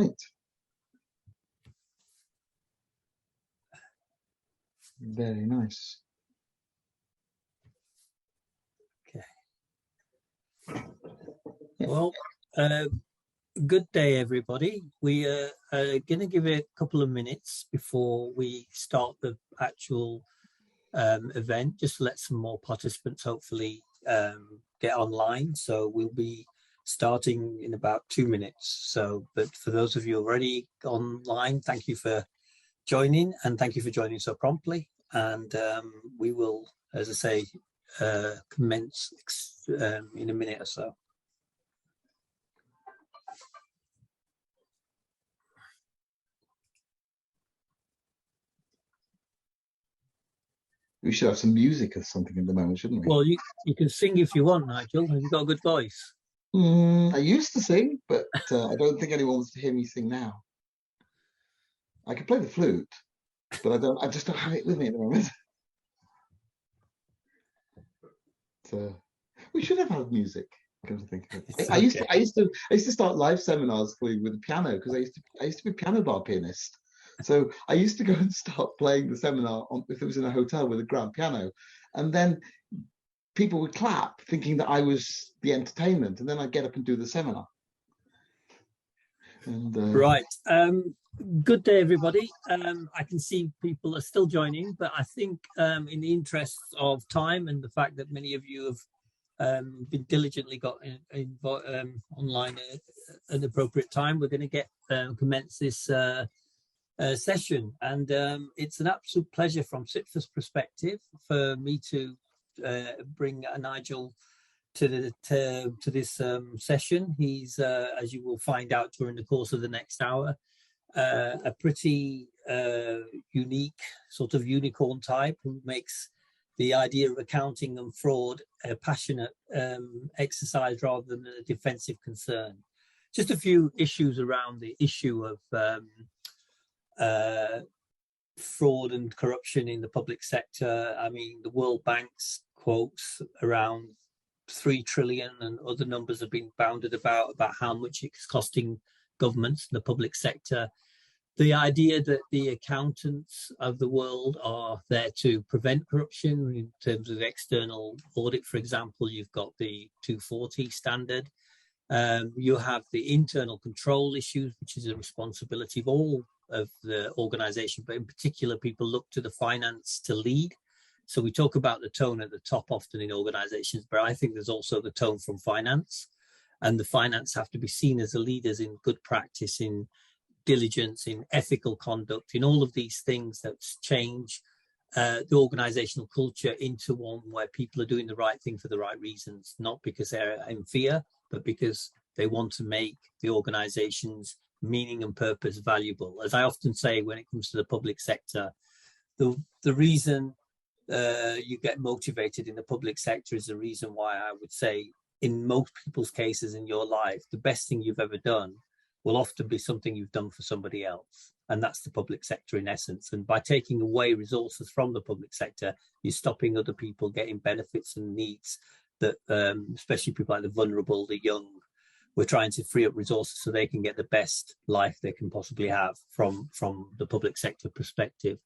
Right. Very nice. Okay. Well, good day, everybody. We are going to give it a couple of minutes before we start the actual event, just to let some more participants hopefully get online. So we'll be starting in about 2 minutes. So, but for those of you already online, thank you for joining, and thank you for joining so promptly. And we will, as I say, commence in a minute or so. We should have some music or something in the moment, shouldn't we? Well, you can sing if you want, Nigel. Have you got a good voice? I used to sing, but I don't think anyone wants to hear me sing now. I can play the flute, but I just don't have it with me at the moment. So we should have had music. Come to think of it. I used to start live seminars with the piano, because I used to be a piano bar pianist. So I used to go and start playing the seminar if it was in a hotel with a grand piano, and then people would clap thinking that I was the entertainment, and then I'd get up and do the seminar. And, right. Good day, everybody. I can see people are still joining, but I think in the interest of time and the fact that many of you have been diligently got online at an appropriate time, we're going to commence this session. And it's an absolute pleasure from SITFA's perspective for me to bring Nigel to this session. He's, as you will find out during the course of the next hour, a pretty unique sort of unicorn type who makes the idea of accounting and fraud a passionate exercise rather than a defensive concern. Just a few issues around the issue of fraud and corruption in the public sector. I mean, the World Bank's quotes around 3 trillion and other numbers have been bounded about how much it's costing governments and the public sector. The idea that the accountants of the world are there to prevent corruption in terms of external audit, for example, you've got the 240 standard. You have the internal control issues, which is a responsibility of all of the organization, but in particular, people look to the finance to lead. So we talk about the tone at the top often in organizations, but I think there's also the tone from finance, and the finance have to be seen as the leaders in good practice, in diligence, in ethical conduct, in all of these things that change the organizational culture into one where people are doing the right thing for the right reasons, not because they're in fear, but because they want to make the organization's meaning and purpose valuable. As I often say, when it comes to the public sector, the reason you get motivated in the public sector is the reason why I would say in most people's cases in your life, the best thing you've ever done will often be something you've done for somebody else. And that's the public sector in essence. And by taking away resources from the public sector, you're stopping other people getting benefits and needs that, especially people like the vulnerable, the young, we're trying to free up resources so they can get the best life they can possibly have from the public sector perspective.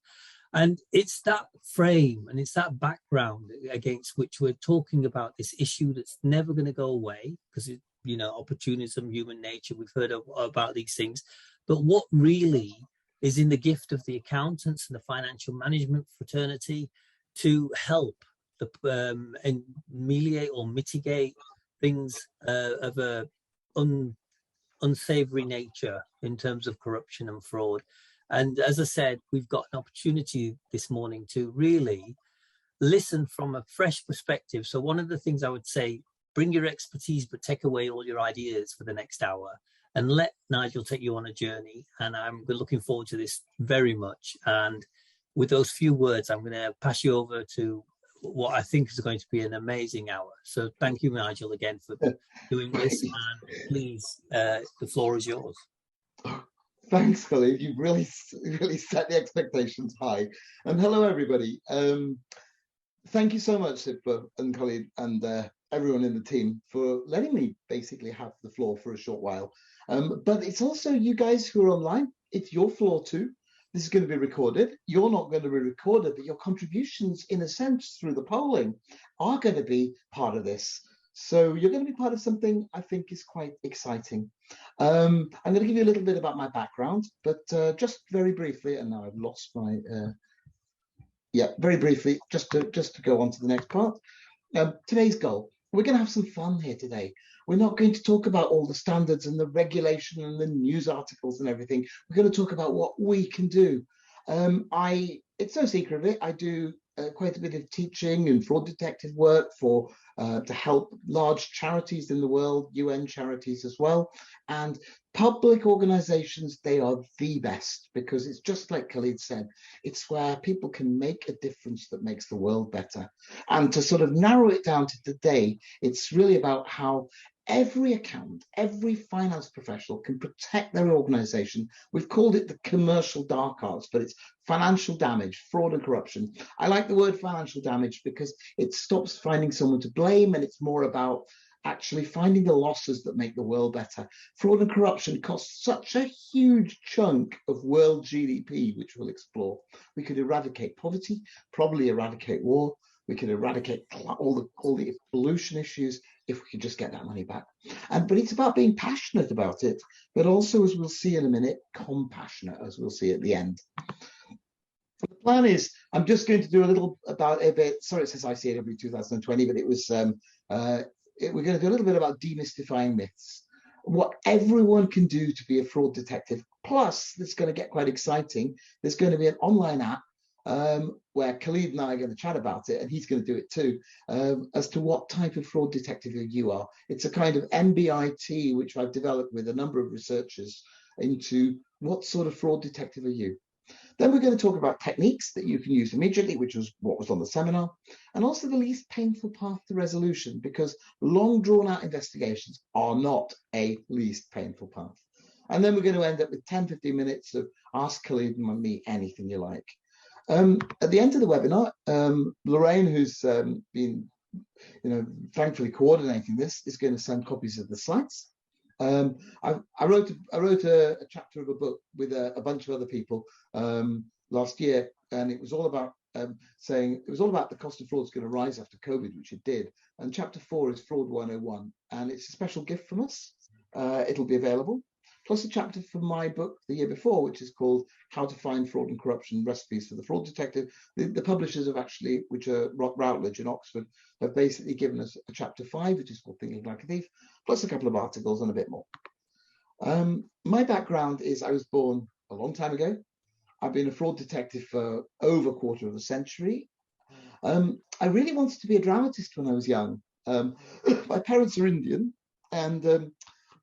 And it's that frame and it's that background against which we're talking about this issue that's never going to go away, because opportunism, human nature, we've heard about these things. But what really is in the gift of the accountants and the financial management fraternity to help and ameliorate or mitigate things of a unsavory nature in terms of corruption and fraud. And as I said, we've got an opportunity this morning to really listen from a fresh perspective. So one of the things I would say, bring your expertise, but take away all your ideas for the next hour and let Nigel take you on a journey. And I'm looking forward to this very much. And with those few words, I'm going to pass you over to what I think is going to be an amazing hour. So thank you, Nigel, again for doing this. And please, the floor is yours. Thanks, Khalid. You've really set the expectations high. And hello, everybody. Thank you so much, Sipla and Khalid. And everyone in the team for letting me basically have the floor for a short while. But it's also you guys who are online. It's your floor too. This is going to be recorded. You're not going to be recorded, but your contributions, in a sense, through the polling, are going to be part of this. So you're going to be part of something I think is quite exciting. I'm going to give you a little bit about my background, but just very briefly, and now I've lost my, very briefly, just to go on to the next part. Today's goal, we're going to have some fun here today. We're not going to talk about all the standards and the regulation and the news articles and everything. We're going to talk about what we can do. It's no secret of it, I do quite a bit of teaching and fraud detective work to help large charities in the world, UN charities as well. And public organizations, they are the best, because it's just like Khalid said, it's where people can make a difference that makes the world better. And to sort of narrow it down to today, it's really about how every accountant, every finance professional can protect their organization. We've called it the commercial dark arts, but it's financial damage, fraud and corruption. I like the word financial damage because it stops finding someone to blame, and it's more about actually finding the losses that make the world better. Fraud and corruption costs such a huge chunk of world GDP, which we'll explore. We could eradicate poverty, probably eradicate war. We could eradicate all the pollution issues if we could just get that money back. But it's about being passionate about it, but also, as we'll see in a minute, compassionate, as we'll see at the end. The plan is, I'm just going to do a little about a bit. Sorry, it says ICAW 2020, but it was we're going to do a little bit about demystifying myths, what everyone can do to be a fraud detective. Plus, it's going to get quite exciting. There's going to be an online app where Khalid and I are going to chat about it, and he's going to do it too, as to what type of fraud detective you are. It's a kind of MBIT, which I've developed with a number of researchers, into what sort of fraud detective are you. Then we're going to talk about techniques that you can use immediately, which was what was on the seminar, and also the least painful path to resolution, because long drawn out investigations are not a least painful path. And then we're going to end up with 10-15 minutes of ask Khalid and me anything you like. At the end of the webinar, Lorraine, who's been, thankfully coordinating this, is going to send copies of the slides. I wrote a chapter of a book with a bunch of other people last year, and it was all about the cost of fraud is going to rise after COVID, which it did. And chapter 4 is Fraud 101, and it's a special gift from us. It'll be available. Plus a chapter from my book the year before, which is called How to Find Fraud and Corruption Recipes for the Fraud Detective. The publishers have actually, which are Routledge in Oxford, have basically given us a chapter 5, which is called Thinking Like a Thief, plus a couple of articles and a bit more. My background is I was born a long time ago. I've been a fraud detective for over a quarter of a century. I really wanted to be a dramatist when I was young. My parents are Indian, and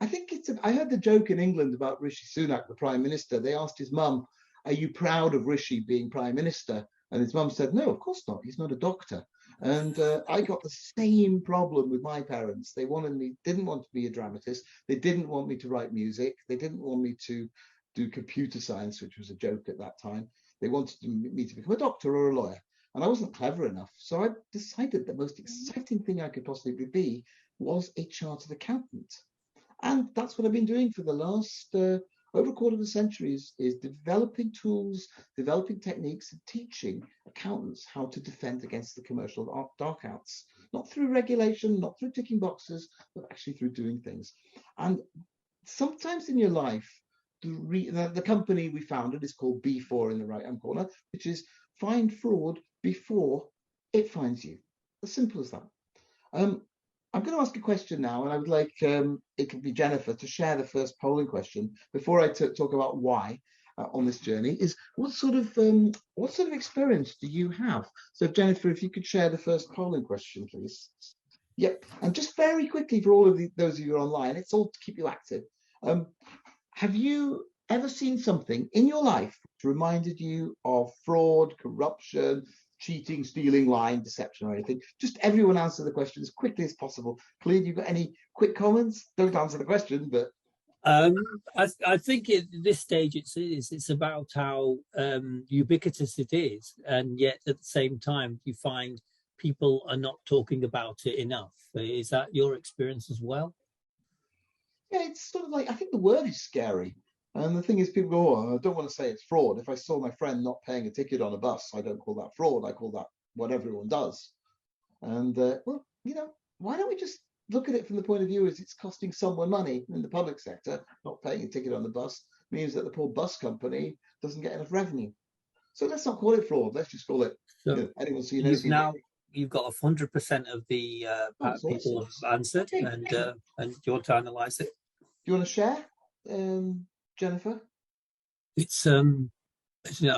I think I heard the joke in England about Rishi Sunak, the Prime Minister. They asked his mum, "Are you proud of Rishi being Prime Minister?" And his mum said, "No, of course not. He's not a doctor." And I got the same problem with my parents. They didn't want to be a dramatist. They didn't want me to write music. They didn't want me to do computer science, which was a joke at that time. They wanted me to become a doctor or a lawyer. And I wasn't clever enough. So I decided the most exciting thing I could possibly be was a chartered accountant. And that's what I've been doing for the last over a quarter of a century, is developing tools, developing techniques, and teaching accountants how to defend against the commercial dark arts. Not through regulation, not through ticking boxes, but actually through doing things. And sometimes in your life, the company we founded is called B4 in the right-hand corner, which is find fraud before it finds you. As simple as that. I'm going to ask a question now, and I would like it could be Jennifer to share the first polling question before I talk about why on this journey. Is what sort of experience do you have? So Jennifer, if you could share the first polling question, please. Yep, and just very quickly for all of those of you who are online, it's all to keep you active. Have you ever seen something in your life which reminded you of fraud, corruption, cheating, stealing, lying, deception, or anything? Just everyone answer the question as quickly as possible. Khalid, you got any quick comments? Don't answer the question, but I think at this stage it's about how ubiquitous it is, and yet at the same time you find people are not talking about it enough. Is that your experience as well? Yeah, it's sort of like, I think the word is scary. And the thing is, people go, oh, I don't want to say it's fraud. If I saw my friend not paying a ticket on a bus, I don't call that fraud. I call that what everyone does. And, well, why don't we just look at it from the point of view as it's costing someone money in the public sector? Not paying a ticket on the bus means that the poor bus company doesn't get enough revenue. So let's not call it fraud. Let's just call it, anyone see you've got 100% of the people awesome. have answered, Okay. and you want to analyze it. Do you want to share, Jennifer? It's Do you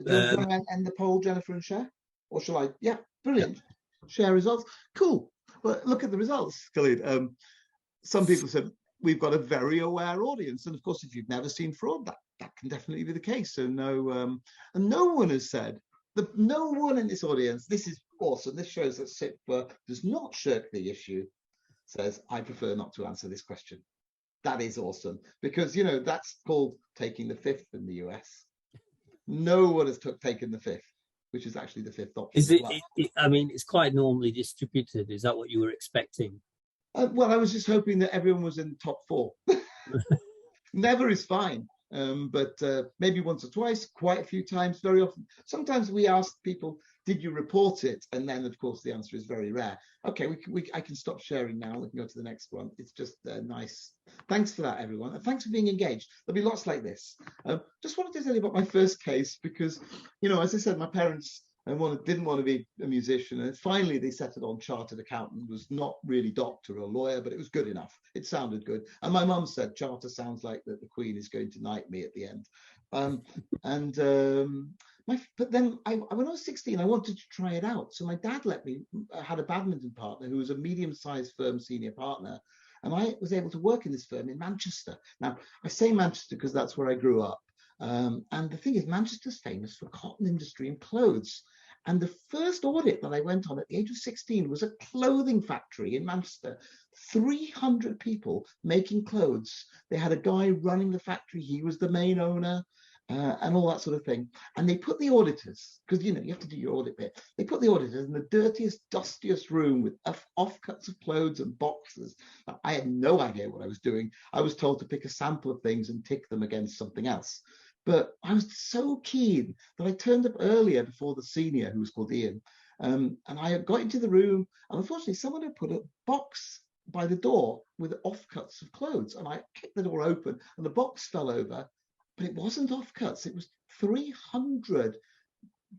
want to end the poll, Jennifer, and share? Or shall I? Yeah, brilliant. Yeah. Share results. Cool. Well, look at the results, Khalid. Some people said we've got a very aware audience. And of course, if you've never seen fraud, that can definitely be the case. So and no one has said, no one in this audience, this is awesome. This shows that SIPFA does not shirk the issue, says, I prefer not to answer this question. That is awesome, because, that's called taking the fifth in the US. No one has taken the fifth, which is actually the fifth option. Is it, I mean, it's quite normally distributed. Is that what you were expecting? Well, I was just hoping that everyone was in the top 4. Never is fine. But maybe once or twice, quite a few times, very often. Sometimes we ask people, did you report it? And then, of course, the answer is very rare. Okay, I can stop sharing now. We can go to the next one. It's just nice. Thanks for that, everyone. And thanks for being engaged. There'll be lots like this. Just wanted to tell you about my first case because, as I said, my parents didn't want to be a musician. And finally, they settled on chartered accountant. Was not really doctor or lawyer, but it was good enough. It sounded good. And my mum said, charter sounds like that the Queen is going to knight me at the end. But then when I was 16, I wanted to try it out. So my dad had a badminton partner who was a medium-sized firm senior partner. And I was able to work in this firm in Manchester. Now, I say Manchester because that's where I grew up. And the thing is, Manchester's famous for cotton industry and clothes. And the first audit that I went on at the age of 16 was a clothing factory in Manchester. 300 people making clothes. They had a guy running the factory. He was the main owner and all that sort of thing. And they put the auditors, because, you have to do your audit bit. They put the auditors in the dirtiest, dustiest room with offcuts of clothes and boxes. Now, I had no idea what I was doing. I was told to pick a sample of things and tick them against something else. But I was so keen that I turned up earlier before the senior, who was called Iyer. And I got into the room, and unfortunately, someone had put a box by the door with offcuts of clothes. And I kicked the door open, and the box fell over. But it wasn't offcuts. It was 300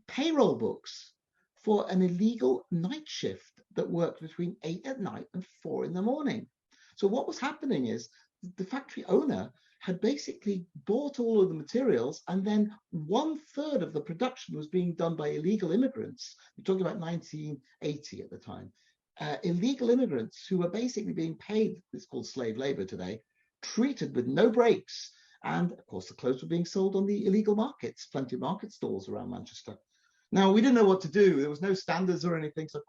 payroll books for an illegal night shift that worked between 8 at night and 4 in the morning. So what was happening is the factory owner had basically bought all of the materials, and then 1/3 of the production was being done by illegal immigrants. We're talking about 1980 at the time. Illegal immigrants who were basically being paid, it's called slave labor today, treated with no breaks. And of course, the clothes were being sold on the illegal markets, plenty of market stalls around Manchester. Now, we didn't know what to do. There was no standards or anything. So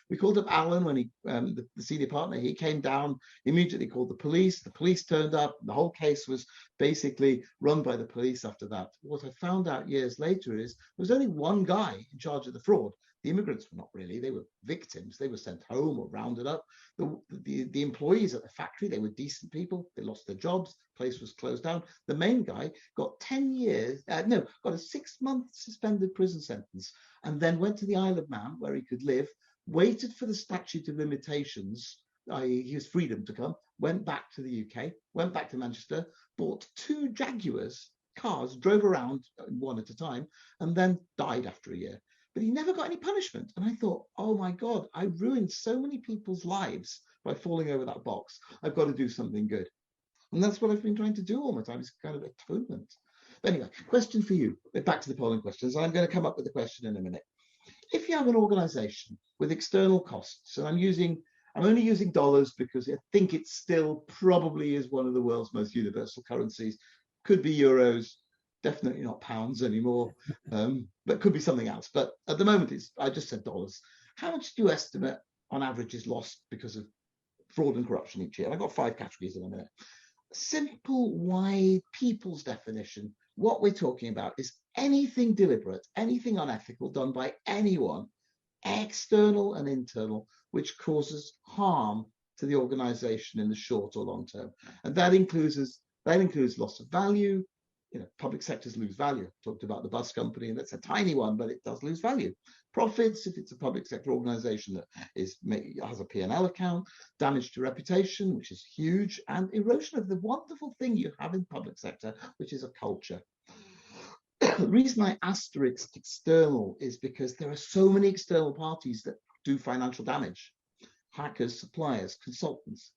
we called up Alan when the senior partner. He came down, immediately called the police. The police turned up. The whole case was basically run by the police after that. What I found out years later is there was only one guy in charge of the fraud. The immigrants were not really. They were victims. They were sent home or rounded up. The employees at the factory, they were decent people. They lost their jobs. The place was closed down. The main guy got got a 6-month suspended prison sentence, and then went to the Isle of Man where he could live, waited for the statute of limitations, i.e. his freedom to come, went back to the UK, went back to Manchester, bought 2 Jaguars cars, drove around one at a time, and then died after a year. But he never got any punishment. And I thought, oh my God, I ruined so many people's lives by falling over that box. I've got to do something good. And that's what I've been trying to do all my time. It's kind of atonement. But anyway, question for you. Back to the polling questions. I'm going to come up with a question in a minute. If you have an organization with external costs, and I'm only using dollars because I think it still probably is one of the world's most universal currencies. Could be euros, definitely not pounds anymore, but could be something else. But at the moment, I just said dollars. How much do you estimate on average is lost because of fraud and corruption each year? I've got 5 categories in a minute. Simple, wide people's definition. What we're talking about is anything deliberate, anything unethical done by anyone external and internal, which causes harm to the organization in the short or long term. And that includes loss of value. Public sectors lose value. Talked about the bus company, and that's a tiny one, but it does lose value. Profits, if it's a public sector organization that has a P&L account, damage to reputation, which is huge, and erosion of the wonderful thing you have in public sector, which is a culture. The reason I asterisk external is because there are so many external parties that do financial damage. Hackers, suppliers, consultants,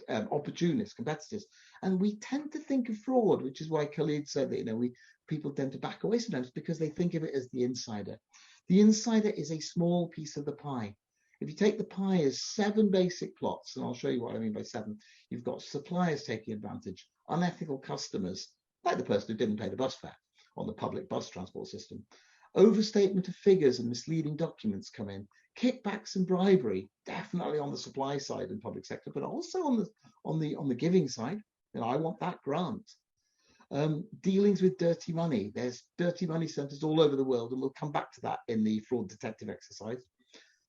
opportunists, competitors. And we tend to think of fraud, which is why Khalid said that, people tend to back away sometimes because they think of it as the insider. The insider is a small piece of the pie. If you take the pie as 7 basic plots, and I'll show you what I mean by 7, you've got suppliers taking advantage, unethical customers, like the person who didn't pay the bus fare on the public bus transport system. Overstatement of figures and misleading documents come in. Kickbacks and bribery, definitely on the supply side in public sector, but also on the giving side. I want that grant. Dealings with dirty money. There's dirty money centers all over the world, and we'll come back to that in the fraud detective exercise.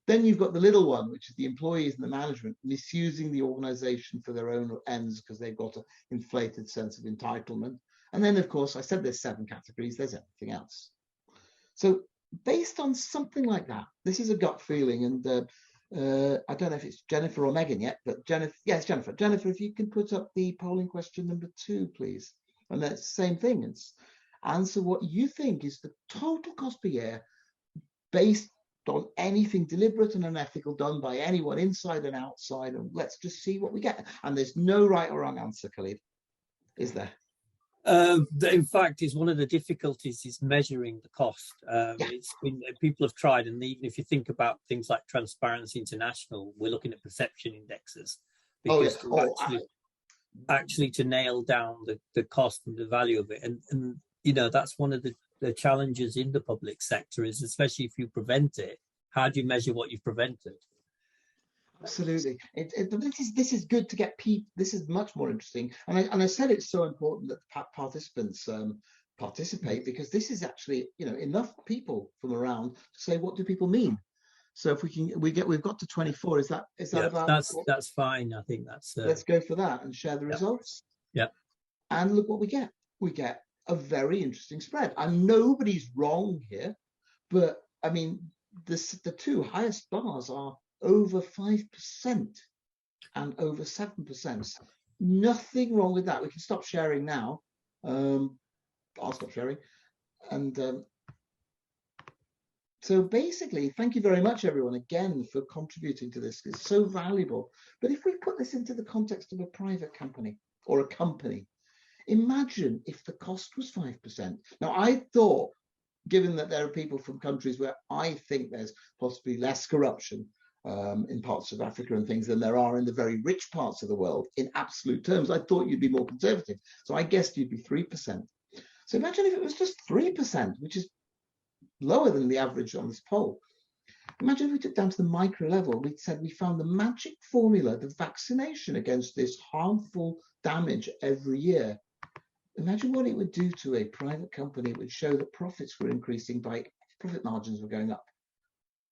Then you've got the little one, which is the employees and the management misusing the organization for their own ends because they've got an inflated sense of entitlement. And then, of course, I said there's 7 categories. There's everything else. So based on something like that, this is a gut feeling, and I don't know if it's Jennifer or Megan yet, but Jennifer, yes, Jennifer. Jennifer, if you can put up the polling question number 2, please. And that's the same thing. It's answer what you think is the total cost per year based on anything deliberate and unethical done by anyone inside and outside, and let's just see what we get. And there's no right or wrong answer, Khalid, is there? In fact, is one of the difficulties is measuring the cost. It's been, people have tried, and even if you think about things like Transparency International, we're looking at perception indexes because actually to nail down the cost and the value of it, and that's one of the challenges in the public sector is, especially if you prevent it, how do you measure what you've prevented? Absolutely. This is good to get people. This is much more interesting. And I said it's so important that the participants participate, because this is actually, enough people from around to say, what do people mean? So if we've got to 24. Is that about? That's fine. I think that's. Let's go for that and share the results. Yeah. And look what we get. We get a very interesting spread. And nobody's wrong here, but I mean, the 2 highest bars are over 5% and over 7%. Nothing wrong with that. We can stop sharing now. I'll stop sharing. And so basically, thank you very much, everyone, again, for contributing to this. It's so valuable. But if we put this into the context of a private company or a company, imagine if the cost was 5%. Now, I thought, given that there are people from countries where I think there's possibly less corruption, in parts of Africa and things than there are in the very rich parts of the world in absolute terms, I thought you'd be more conservative. So I guessed you'd be 3%. So imagine if it was just 3%, which is lower than the average on this poll. Imagine if we took down to the micro level, we said we found the magic formula, the vaccination against this harmful damage every year. Imagine what it would do to a private company. It would show that profits were increasing profit margins were going up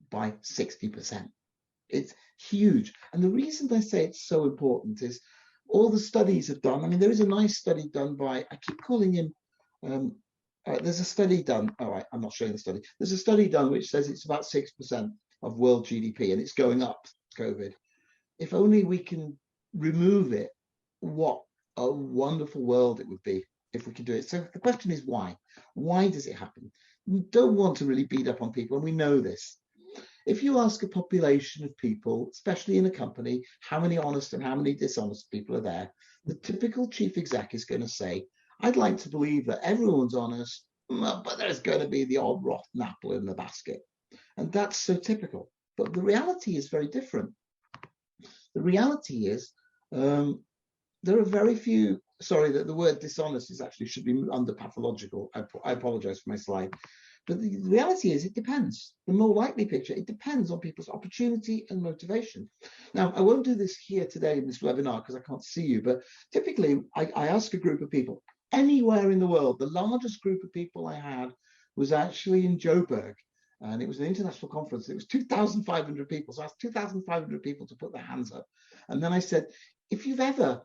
by 60%. It's huge. And the reason I say it's so important is all the studies have done. I mean, there is a nice study done by, I keep calling him, there's a study done. All right, I'm not showing the study. There's a study done which says it's about 6% of world GDP and it's going up, COVID. If only we can remove it, what a wonderful world it would be if we could do it. So the question is why? Why does it happen? We don't want to really beat up on people, and we know this. If you ask a population of people, especially in a company, how many honest and how many dishonest people are there, the typical chief exec is going to say, I'd like to believe that everyone's honest, but there's going to be the odd rotten apple in the basket. And that's so typical. But the reality is very different. The reality is there are very few, sorry, that the word dishonest is actually should be under pathological. I apologize for my slide. But the reality is it depends. The more likely picture, it depends on people's opportunity and motivation. Now, I won't do this here today in this webinar because I can't see you, but typically I ask a group of people anywhere in the world. The largest group of people I had was actually in Joburg. And it was an international conference. It was 2,500 people. So I asked 2,500 people to put their hands up. And then I said, if you've ever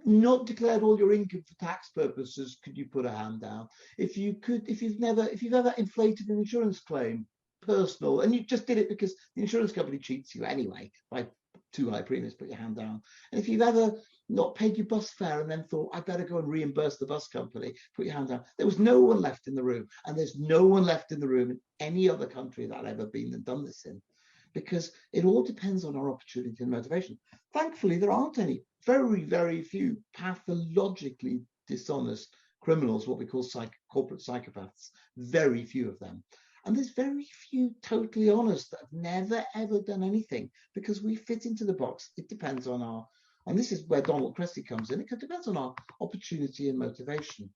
not declared all your income for tax purposes, could you put a hand down? If you've ever inflated an insurance claim, personal, and you just did it because the insurance company cheats you anyway by too high premiums, put your hand down. And if you've ever not paid your bus fare and then thought, I better go and reimburse the bus company, put your hand down. There was no one left in the room. And there's no one left in the room in any other country that I've ever been and done this in, because it all depends on our opportunity and motivation. Thankfully, there aren't any, very, very few pathologically dishonest criminals, what we call corporate psychopaths, very few of them. And there's very few totally honest that have never, ever done anything, because we fit into the box. It depends on our, and this is where Donald Cressy comes in, it depends on our opportunity and motivation.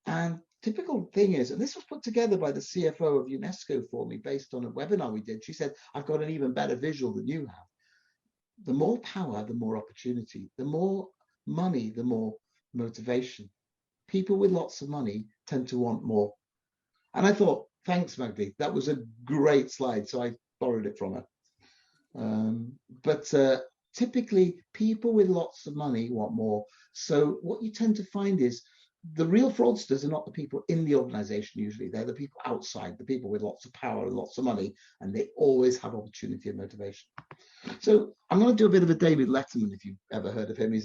And typical thing is, and this was put together by the CFO of UNESCO for me based on a webinar we did. She said, I've got an even better visual than you have. The more power, the more opportunity. The more money, the more motivation. People with lots of money tend to want more. And I thought, thanks, Magdi. That was a great slide. So I borrowed it from her. Typically, people with lots of money want more. So what you tend to find is the real fraudsters are not the people in the organization usually. They're the people outside, the people with lots of power and lots of money, and they always have opportunity and motivation. So I'm going to do a bit of a David Letterman, if you've ever heard of him. He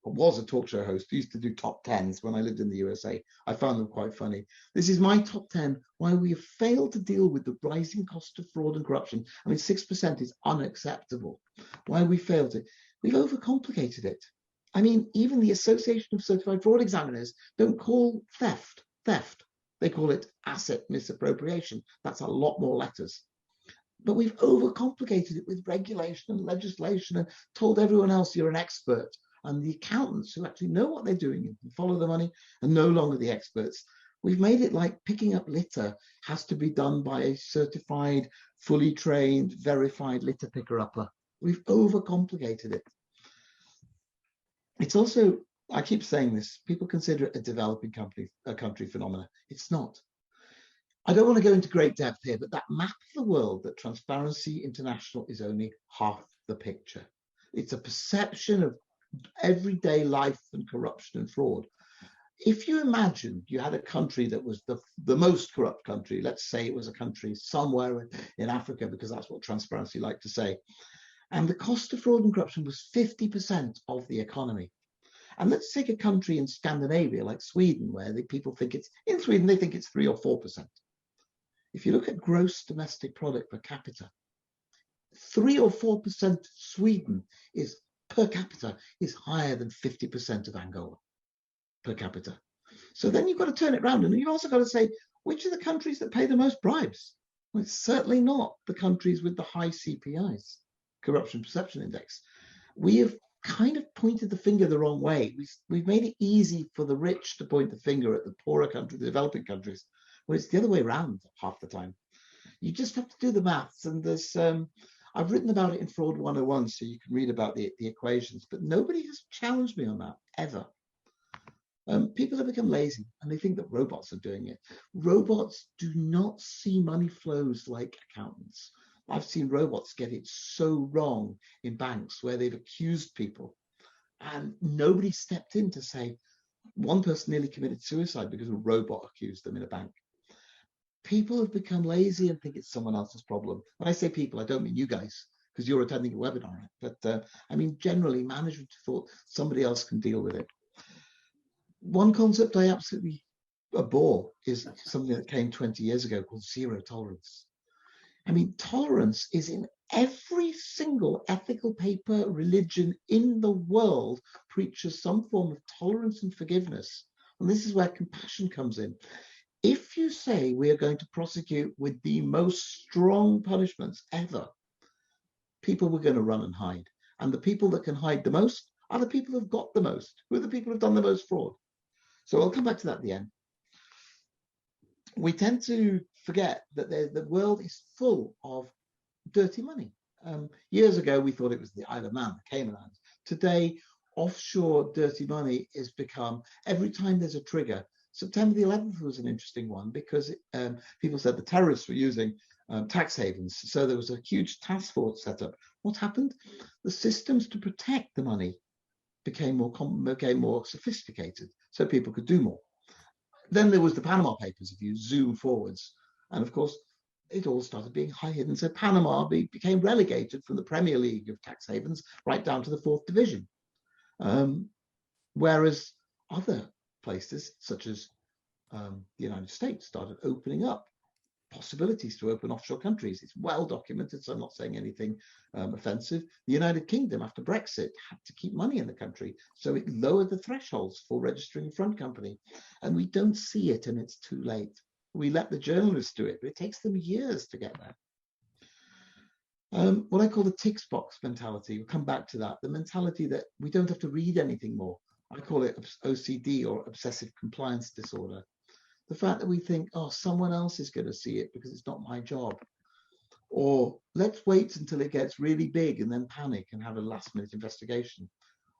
was a talk show host. He used to do top 10s when I lived in the USA. I found them quite funny. This is my top 10 why we have failed to deal with the rising cost of fraud and corruption. I mean, 6% is unacceptable. Why we failed it? We've overcomplicated it. I mean, even the Association of Certified Fraud Examiners don't call theft. They call it asset misappropriation. That's a lot more letters. But we've overcomplicated it with regulation and legislation and told everyone else you're an expert. And the accountants who actually know what they're doing and follow the money are no longer the experts. We've made it like picking up litter has to be done by a certified, fully trained, verified litter picker-upper. We've overcomplicated it. It's also, I keep saying this, people consider it a developing country phenomena. It's not. I don't want to go into great depth here, but that map of the world that Transparency International is only half the picture. It's a perception of everyday life and corruption and fraud. If you imagine you had a country that was the most corrupt country, let's say it was a country somewhere in Africa, because that's what Transparency like to say, and the cost of fraud and corruption was 50% of the economy. And let's take a country in Scandinavia like Sweden, where people think in Sweden, they think it's 3 or 4%. If you look at gross domestic product per capita, 3 or 4% Sweden is per capita is higher than 50% of Angola per capita. So then you've got to turn it around, and you've also got to say, which are the countries that pay the most bribes? Well, it's certainly not the countries with the high CPIs, Corruption Perception Index. We have kind of pointed the finger the wrong way. We've made it easy for the rich to point the finger at the poorer countries, the developing countries, when it's the other way around half the time. You just have to do the maths, and there's I've written about it in Fraud 101, so you can read about the equations, but nobody has challenged me on that, ever. People have become lazy, and they think that robots are doing it. Robots do not see money flows like accountants. I've seen robots get it so wrong in banks where they've accused people, and nobody stepped in to say, one person nearly committed suicide because a robot accused them in a bank. People have become lazy and think it's someone else's problem. When I say people, I don't mean you guys, because you're attending a webinar, but I mean generally management thought somebody else can deal with it. One concept I absolutely abhor is something that came 20 years ago called zero tolerance. I mean, tolerance is in every single ethical paper, religion in the world preaches some form of tolerance and forgiveness. And this is where compassion comes in. If you say we are going to prosecute with the most strong punishments ever, people were going to run and hide. And the people that can hide the most are the people who've got the most, who are the people who've done the most fraud. So I'll come back to that at the end. We tend to forget that the world is full of dirty money. Years ago, we thought it was the Isle of Man, the Cayman Islands. Today, offshore dirty money has become, every time there's a trigger, September the 11th was an interesting one because people said the terrorists were using tax havens. So there was a huge task force set up. What happened? The systems to protect the money became more sophisticated, so people could do more. Then there was the Panama Papers, if you zoom forwards. And of course, it all started being hidden. So Panama became relegated from the Premier League of tax havens right down to the fourth division. Whereas other places, such as the United States, started opening up possibilities to open offshore countries. It's well documented, so I'm not saying anything offensive. The United Kingdom, after Brexit, had to keep money in the country, so it lowered the thresholds for registering a front company. And we don't see it, and it's too late. We let the journalists do it, but it takes them years to get there. What I call the tick box mentality, we'll come back to that, the mentality that we don't have to read anything more. I call it OCD, or obsessive compliance disorder. The fact that we think, oh, someone else is going to see it because it's not my job. Or let's wait until it gets really big and then panic and have a last minute investigation.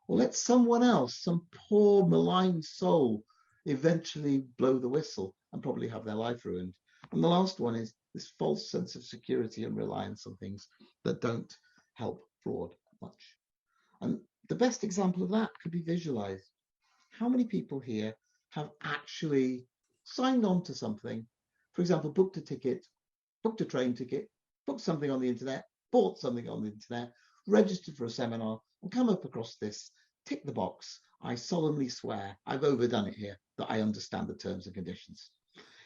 Or let someone else, some poor maligned soul, eventually blow the whistle and probably have their life ruined. And the last one is this false sense of security and reliance on things that don't help fraud much. And the best example of that could be visualized. How many people here have actually signed on to something, for example, booked a ticket, booked a train ticket, booked something on the internet, bought something on the internet, registered for a seminar, and come up across this, tick the box, I solemnly swear, I've overdone it here, that I understand the terms and conditions.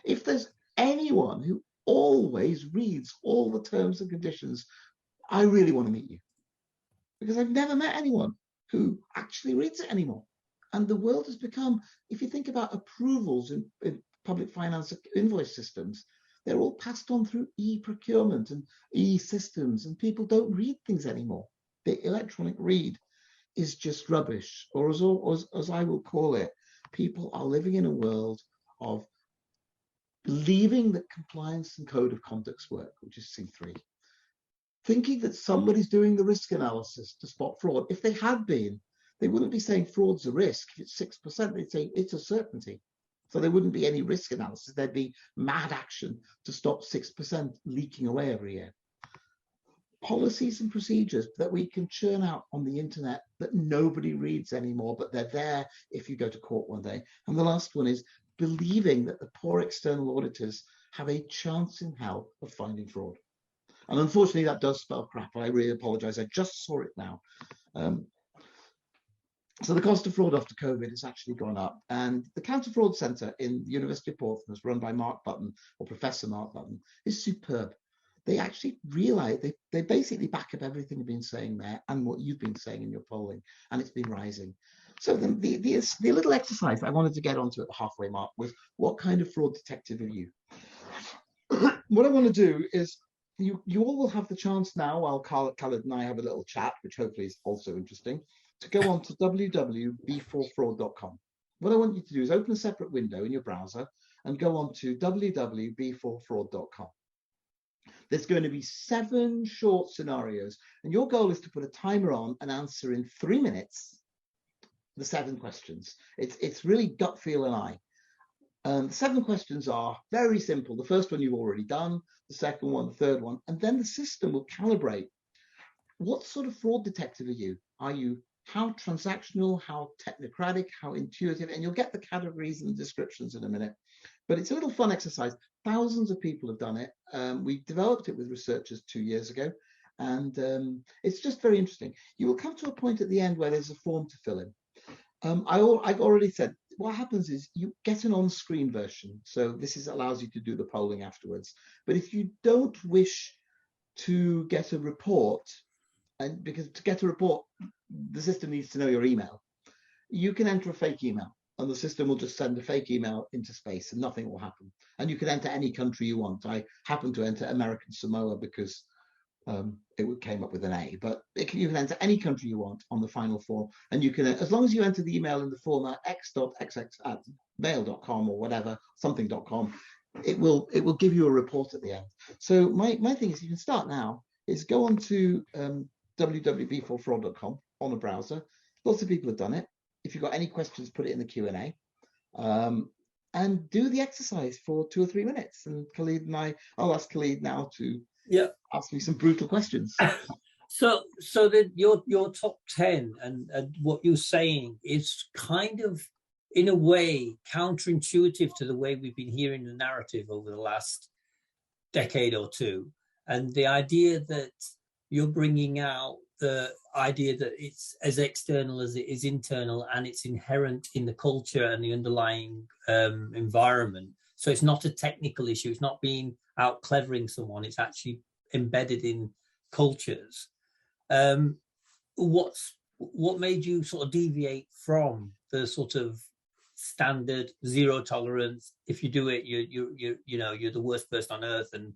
If there's anyone who always reads all the terms and conditions, I really want to meet you. Because I've never met anyone who actually reads it anymore. And the world has become, if you think about approvals in public finance invoice systems, they're all passed on through e-procurement and e-systems, and people don't read things anymore. The electronic read is just rubbish, or as I will call it, people are living in a world of believing that compliance and code of conducts work, which is C3, thinking that somebody's doing the risk analysis to spot fraud. If they had been, they wouldn't be saying fraud's a risk. If it's 6%, they'd say it's a certainty. So there wouldn't be any risk analysis. There'd be mad action to stop 6% leaking away every year. Policies and procedures that we can churn out on the internet that nobody reads anymore, but they're there if you go to court one day. And the last one is believing that the poor external auditors have a chance in hell of finding fraud. And unfortunately, that does spell crap. I really apologize. I just saw it now. So the cost of fraud after COVID has actually gone up. And the Counter Fraud Centre in the University of Portsmouth, run by Mark Button, or Professor Mark Button, is superb. They actually realize, they basically back up everything you've been saying there and what you've been saying in your polling, and it's been rising. So the little exercise I wanted to get onto at the halfway mark was, what kind of fraud detective are you? What I want to do is, you all will have the chance now, while Khalid and I have a little chat, which hopefully is also interesting, to go on to www.b4fraud.com. What I want you to do is open a separate window in your browser and go on to www.b4fraud.com. There's going to be 7 short scenarios, and your goal is to put a timer on and answer in 3 minutes the 7 questions. It's really gut feel and eye. The 7 questions are very simple. The first one you've already done, the second one, the third one, and then the system will calibrate. What sort of fraud detective are you? Are you how transactional, how technocratic, how intuitive? And you'll get the categories and the descriptions in a minute. But it's a little fun exercise. Thousands of people have done it. We developed it with researchers 2 years ago, and it's just very interesting. You will come to a point at the end where there's a form to fill in. I've already said, what happens is you get an on-screen version. So this allows you to do the polling afterwards. But if you don't wish to get a report, and because to get a report, the system needs to know your email, you can enter a fake email, and the system will just send a fake email into space and nothing will happen. And you can enter any country you want. I happen to enter American Samoa because it came up with an A, but you can enter any country you want on the final form, and you can, as long as you enter the email in the format x.xx@mail.com or whatever, something.com, it will give you a report at the end. So my thing is, you can start now, is go on to www.b4fraud.com on a browser. Lots of people have done it. If you've got any questions, put it in the Q&A. and do the exercise for 2 or 3 minutes. And Khalid and I'll ask Khalid now to ask me some brutal questions. So that your top 10 and what you're saying is kind of, in a way, counterintuitive to the way we've been hearing the narrative over the last decade or two. And the idea that you're bringing out the idea that it's as external as it is internal, and it's inherent in the culture and the underlying environment. So it's not a technical issue. It's not being out clevering someone. It's actually embedded in cultures. What made you sort of deviate from the sort of standard zero tolerance? If you do it, you're the worst person on earth, and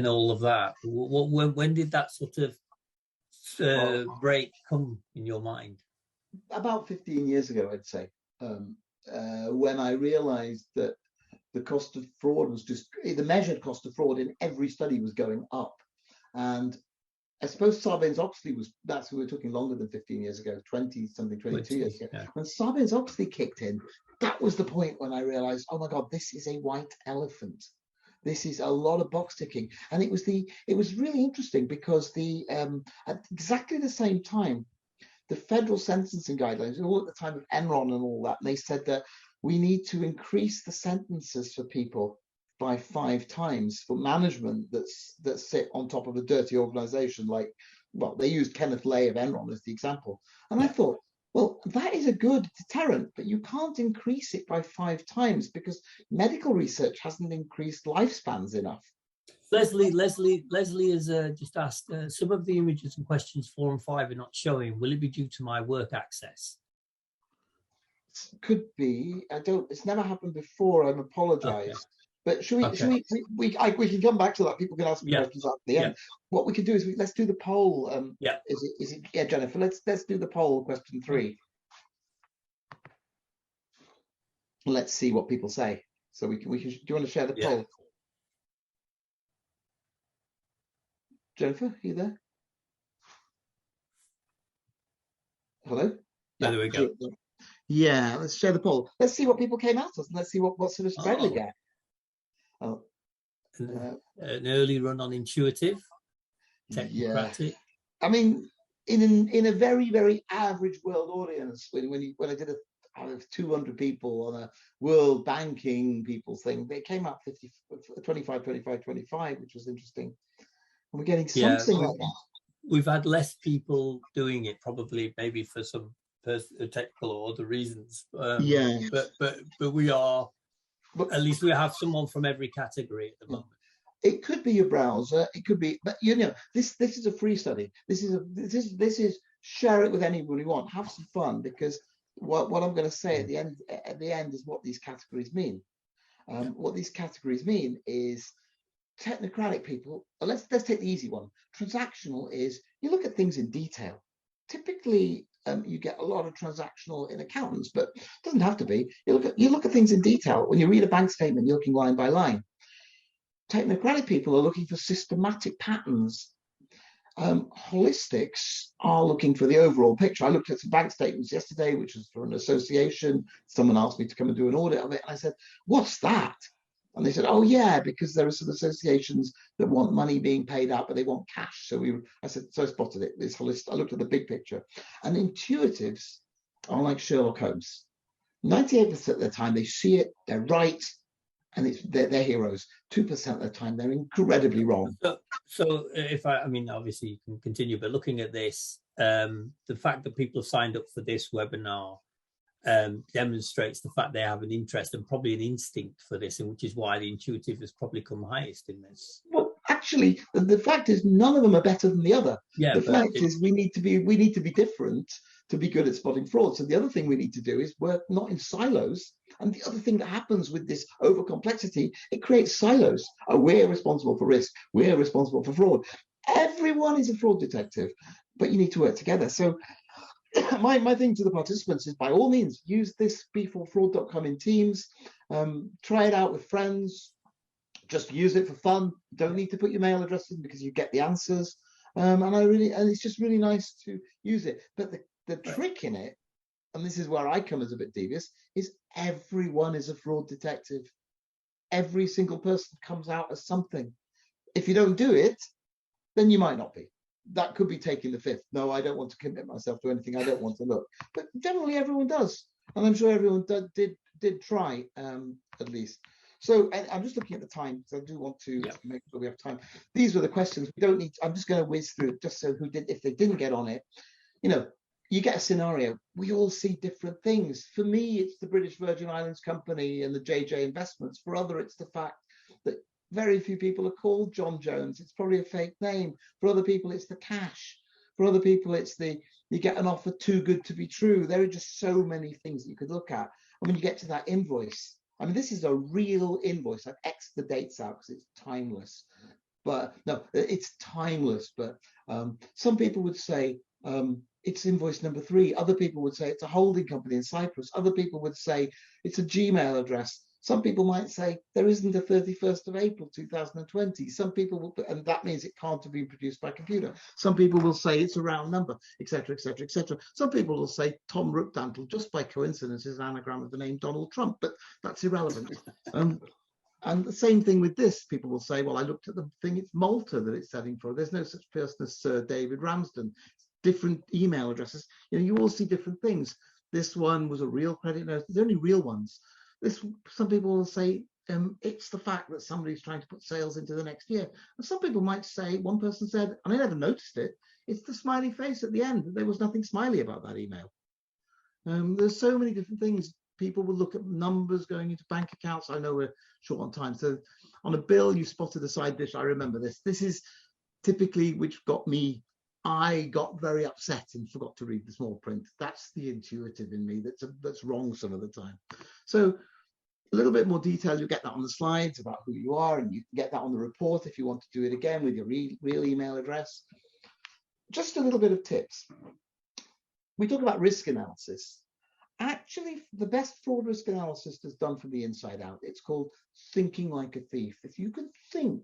all of that. When did that sort of break come in your mind? About 15 years ago, I'd say, when I realized that the cost of fraud was the measured cost of fraud in every study was going up. And I suppose Sarbanes-Oxley that's who we're talking longer than 15 years ago, 22 years ago. Yeah. When Sarbanes-Oxley kicked in, that was the point when I realized, oh my God, this is a white elephant. This is a lot of box ticking. And it was really interesting because at exactly the same time, the federal sentencing guidelines, all at the time of Enron and all that, and they said that we need to increase the sentences for people by 5 times for management that sit on top of a dirty organization. They used Kenneth Lay of Enron as the example. And I thought, well, that is a good deterrent, but you can't increase it by 5 times because medical research hasn't increased lifespans enough. Leslie has just asked, some of the images and questions 4 and 5 are not showing. Will it be due to my work access? Could be. It's never happened before. I apologize. Okay. But we can come back to that. People can ask me questions at the end. What we can do is let's do the poll. Is it Jennifer? Let's do the poll, question 3. Let's see what people say. So we can. Do you want to share the poll? Jennifer, are you there? Hello? There we go. Yeah, let's share the poll. Let's see what people came out of, and let's see what sort of spread we get. An early run on intuitive, technocratic. Yeah. I mean, in a very, very average world audience, when I did out of 200 people on a world banking people thing, they came out 25, 25, 25, which was interesting. And we're getting something like that. We've had less people doing it, probably maybe for some technical or other reasons. But we are. At least we have someone from every category at the moment. It could be your browser. It could be, but this is a free study. This is share it with anyone you want. Have some fun, because what I'm going to say at the end is what these categories mean. What these categories mean is technocratic people. Let's take the easy one. Transactional is you look at things in detail. Typically, you get a lot of transactional in accountants, but it doesn't have to be. You look at things in detail. When you read a bank statement, you're looking line by line. Technocratic people are looking for systematic patterns. Holistics are looking for the overall picture. I looked at some bank statements yesterday, which was for an association. Someone asked me to come and do an audit of it. And I said, what's that? And they said, oh, yeah, because there are some associations that want money being paid out, but they want cash. So I spotted it. This holistic. I looked at the big picture. And intuitives are like Sherlock Holmes. 98% of the time, they see it, they're right, and they're heroes. 2% of the time, they're incredibly wrong. So obviously you can continue, but looking at this, the fact that people have signed up for this webinar demonstrates the fact they have an interest and probably an instinct for this, and which is why the intuitive has probably come highest in this. Well, actually, the fact is none of them are better than the other. The fact is we need to be different to be good at spotting fraud. So the other thing we need to do is work not in silos. And the other thing that happens with this over complexity, it creates silos. Oh, we're responsible for risk. We're responsible for fraud. Everyone is a fraud detective, but you need to work together. So my thing to the participants is, by all means, use this b4fraud.com in Teams. Try it out with friends. Just use it for fun. Don't need to put your mail address in because you get the answers. And it's just really nice to use it. But the trick in it and this is where I come as a bit devious, is everyone is a fraud detective. Every single person comes out as something. If you don't do it, then you might not be. That could be taking the fifth. No, I don't want to commit myself to anything. I don't want to look. But generally, everyone does, and I'm sure everyone did try at least. So I'm just looking at the time, so I do want to make sure we have time. These were the questions. We don't need. I'm just going to whiz through just so who did, if they didn't get on it, you get a scenario. We all see different things. For me, it's the British Virgin Islands Company and the JJ Investments. For other, it's the fact that very few people are called John Jones. It's probably a fake name. For other people, it's the cash. For other people, it's you get an offer too good to be true. There are just so many things that you could look at. And when you get to that invoice, I mean, this is a real invoice. I've X'd the dates out because it's timeless. But no, it's timeless. But some people would say, it's invoice number 3. Other people would say it's a holding company in Cyprus. Other people would say it's a Gmail address. Some people might say there isn't a 31st of April 2020. Some people will, and that means it can't have been produced by computer. Some people will say it's a round number, etc., etc., etc. Some people will say Tom Rookdantle, just by coincidence, is an anagram of the name Donald Trump, but that's irrelevant. And the same thing with this. People will say, well, I looked at the thing, it's Malta that it's setting for. There's no such person as Sir David Ramsden. Different email addresses. You all see different things. This one was a real credit note. There's only real ones. Some people will say it's the fact that somebody's trying to put sales into the next year. And some people might say, one person said, and I never noticed it, it's the smiley face at the end. There was nothing smiley about that email. There's so many different things. People will look at numbers going into bank accounts. I know we're short on time. So on a bill, you spotted a side dish. I remember this. This is typically, which got me, I got very upset and forgot to read the small print. That's the intuitive in me that's wrong some of the time. So a little bit more detail, you'll get that on the slides about who you are, and you can get that on the report if you want to do it again with your real email address. Just a little bit of tips. We talk about risk analysis. Actually, the best fraud risk analysis is done from the inside out. It's called thinking like a thief. If you can think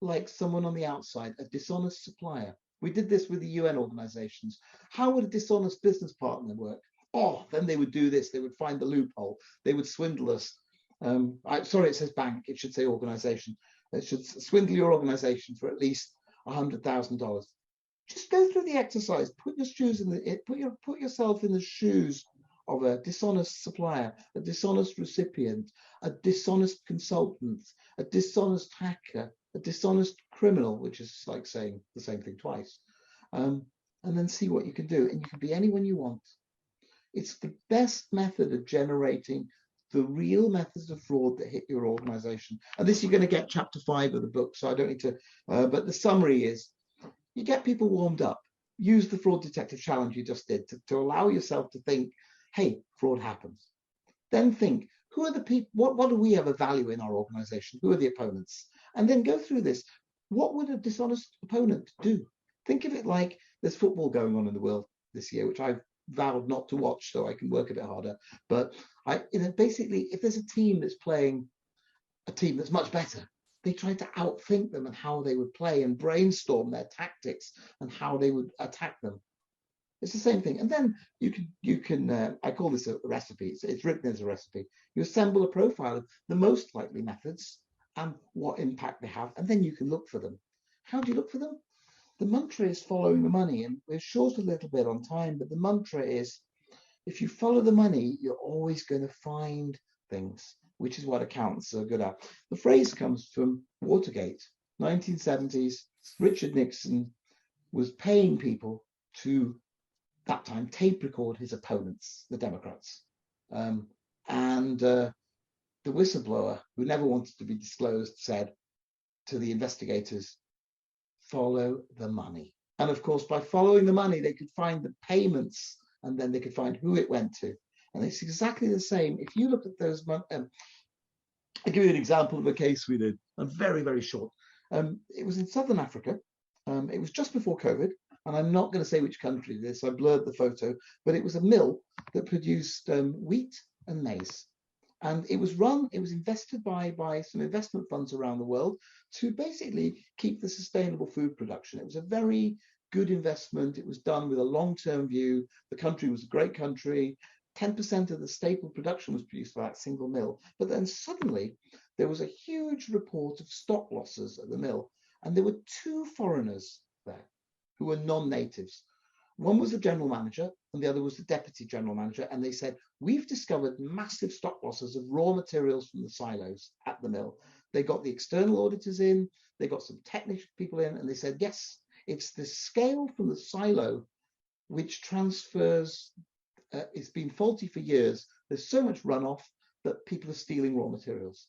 like someone on the outside, a dishonest supplier. We did this with the UN organizations. How would a dishonest business partner work? Oh, then they would do this. They would find the loophole. They would swindle us. Sorry, it says bank. It should say organization. It should swindle your organization for at least $100,000. Just go through the exercise. Put your shoes in put yourself in the shoes of a dishonest supplier, a dishonest recipient, a dishonest consultant, a dishonest hacker, a dishonest criminal, which is like saying the same thing twice, and then see what you can do. And you can be anyone you want. It's the best method of generating the real methods of fraud that hit your organization. And this you're going to get chapter 5 of the book, so I don't need to, but the summary is, you get people warmed up. Use the fraud detective challenge you just did to allow yourself to think, hey, fraud happens. Then think, who are the people, what do we have a value in our organization? Who are the opponents? And then go through this. What would a dishonest opponent do? Think of it like there's football going on in the world this year, which I've vowed not to watch so I can work a bit harder. But basically, if there's a team that's playing a team that's much better, they try to outthink them and how they would play and brainstorm their tactics and how they would attack them. It's the same thing. And then you can I call this a recipe. It's written as a recipe. You assemble a profile of the most likely methods and what impact they have, and then you can look for them. How do you look for them? The mantra is following the money, and we're short a little bit on time, but the mantra is, if you follow the money, you're always going to find things, which is what accountants are good at. The phrase comes from Watergate, 1970s. Richard Nixon was paying people to, that time, tape record his opponents, the Democrats. The whistleblower, who never wanted to be disclosed, said to the investigators, follow the money. And of course, by following the money, they could find the payments, and then they could find who it went to. And it's exactly the same. If you look at those, I'll give you an example of a case we did, a very, very short. It was in Southern Africa. It was just before COVID, and I'm not going to say which country it is, so I blurred the photo, but it was a mill that produced wheat and maize. And it was invested by some investment funds around the world to basically keep the sustainable food production. It was a very good investment. It was done with a long-term view. The country was a great country. 10% of the staple production was produced by that single mill. But then suddenly there was a huge report of stock losses at the mill. And there were two foreigners there who were non-natives. One was the general manager and the other was the deputy general manager. And they said, we've discovered massive stock losses of raw materials from the silos at the mill. They got the external auditors in, they got some technical people in, and they said, yes, it's the scale from the silo which transfers, it's been faulty for years. There's so much runoff that people are stealing raw materials.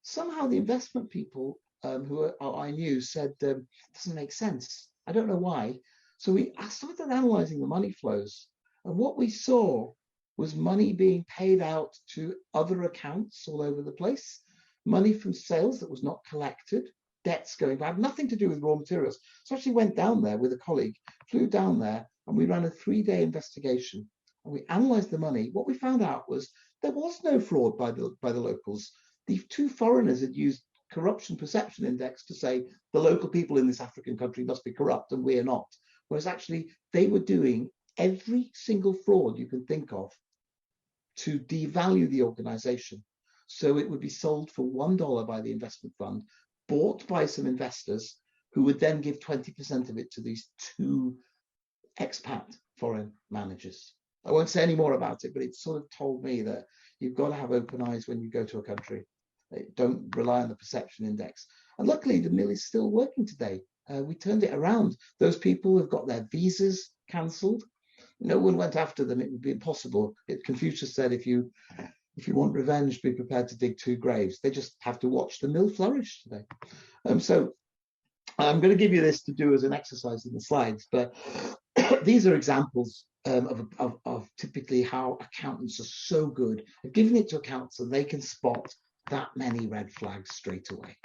Somehow the investment people I knew said, it doesn't make sense. I don't know why. So I started analyzing the money flows. And what we saw was money being paid out to other accounts all over the place, money from sales that was not collected, debts going bad, nothing to do with raw materials. So I actually went down there with a colleague, flew down there, and we ran a 3-day investigation. And we analyzed the money. What we found out was there was no fraud by the locals. The two foreigners had used corruption perception index to say the local people in this African country must be corrupt and we're not. Whereas actually they were doing every single fraud you can think of to devalue the organization. So it would be sold for $1 by the investment fund, bought by some investors who would then give 20% of it to these two expat foreign managers. I won't say any more about it, but it sort of told me that you've got to have open eyes when you go to a country. Don't rely on the perception index. And luckily, the mill is still working today. We turned it around. Those people have got their visas cancelled. No one went after them. It would be impossible. Confucius said, if you want revenge, be prepared to dig 2 graves. They just have to watch the mill flourish today. So I'm going to give you this to do as an exercise in the slides, but these are examples of typically how accountants are so good at giving it to accountants so they can spot that many red flags straight away.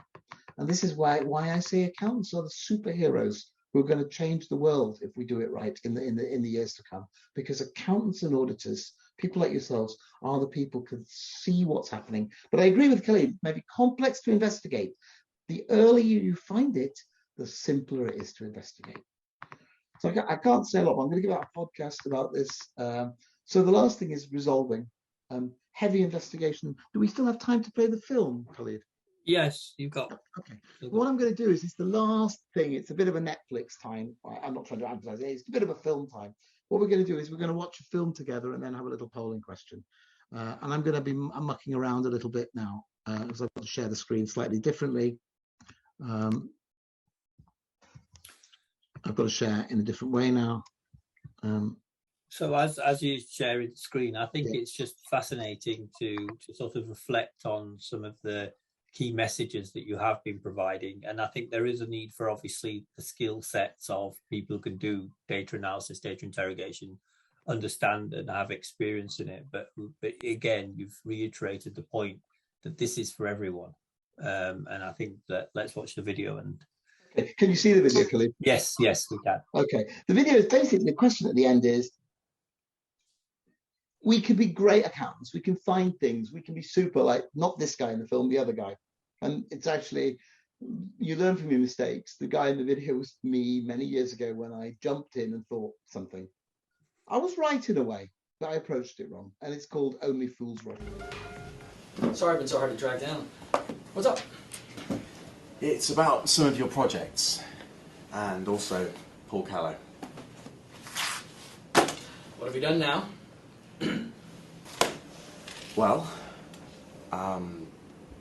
And this is why I say accountants are the superheroes who are going to change the world if we do it right in the years to come. Because accountants and auditors, people like yourselves, are the people who can see what's happening. But I agree with Khalid, it may be complex to investigate. The earlier you find it, the simpler it is to investigate. So I can't say a lot. I'm going to give out a podcast about this. So the last thing is resolving. Heavy investigation. Do we still have time to play the film, Khalid? Yes, you've got. Okay. What I'm going to do is it's the last thing. It's a bit of a Netflix time. I'm not trying to advertise it. It's a bit of a film time. What we're going to do is we're going to watch a film together and then have a little polling question. And I'm going to be mucking around a little bit now because I've got to share the screen slightly differently. I've got to share in a different way now. So as you share the screen, I think it's just fascinating to sort of reflect on some of the key messages that you have been providing. And I think there is a need for obviously the skill sets of people who can do data analysis, data interrogation, understand and have experience in it. But again, you've reiterated the point that this is for everyone. And I think that let's watch the video. And can you see the video, Khalid? Yes, we can. Okay. The video is basically, the question at the end is, we can be great accountants. We can find things. We can be super, like not this guy in the film, the other guy. And it's actually, you learn from your mistakes. The guy in the video was me many years ago when I jumped in and thought something. I was right in a way, but I approached it wrong. And it's called Only Fools Rush. Sorry I've been so hard to drag down. What's up? It's about some of your projects, and also Paul Callow. What have you done now? Well,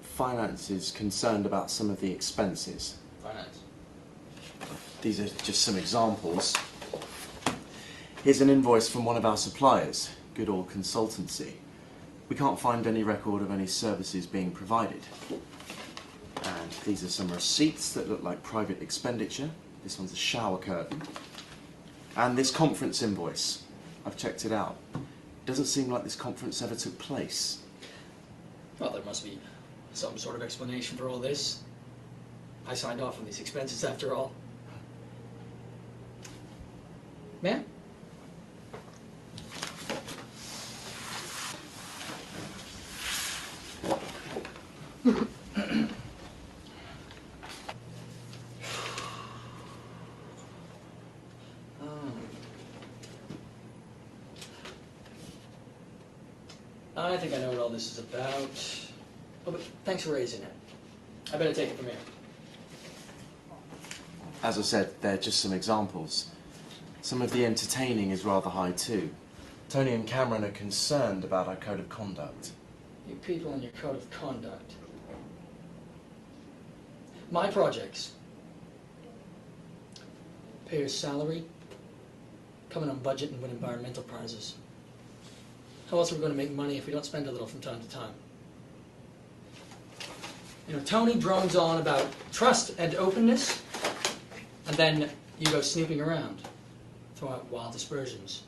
finance is concerned about some of the expenses. Finance. These are just some examples. Here's an invoice from one of our suppliers, Good Old Consultancy. We can't find any record of any services being provided. And these are some receipts that look like private expenditure. This one's a shower curtain. And this conference invoice. I've checked it out. It doesn't seem like this conference ever took place. Well, there must be some sort of explanation for all this. I signed off on these expenses after all. Ma'am? I think I know what all this is about. Oh, but thanks for raising it. I better take it from here. As I said, they're just some examples. Some of the entertaining is rather high too. Tony and Cameron are concerned about our code of conduct. You people and your code of conduct. My projects. Pay your salary, come in on budget and win environmental prizes. How else are we going to make money if we don't spend a little from time to time? You know, Tony drones on about trust and openness, and then you go snooping around, throw out wild aspersions.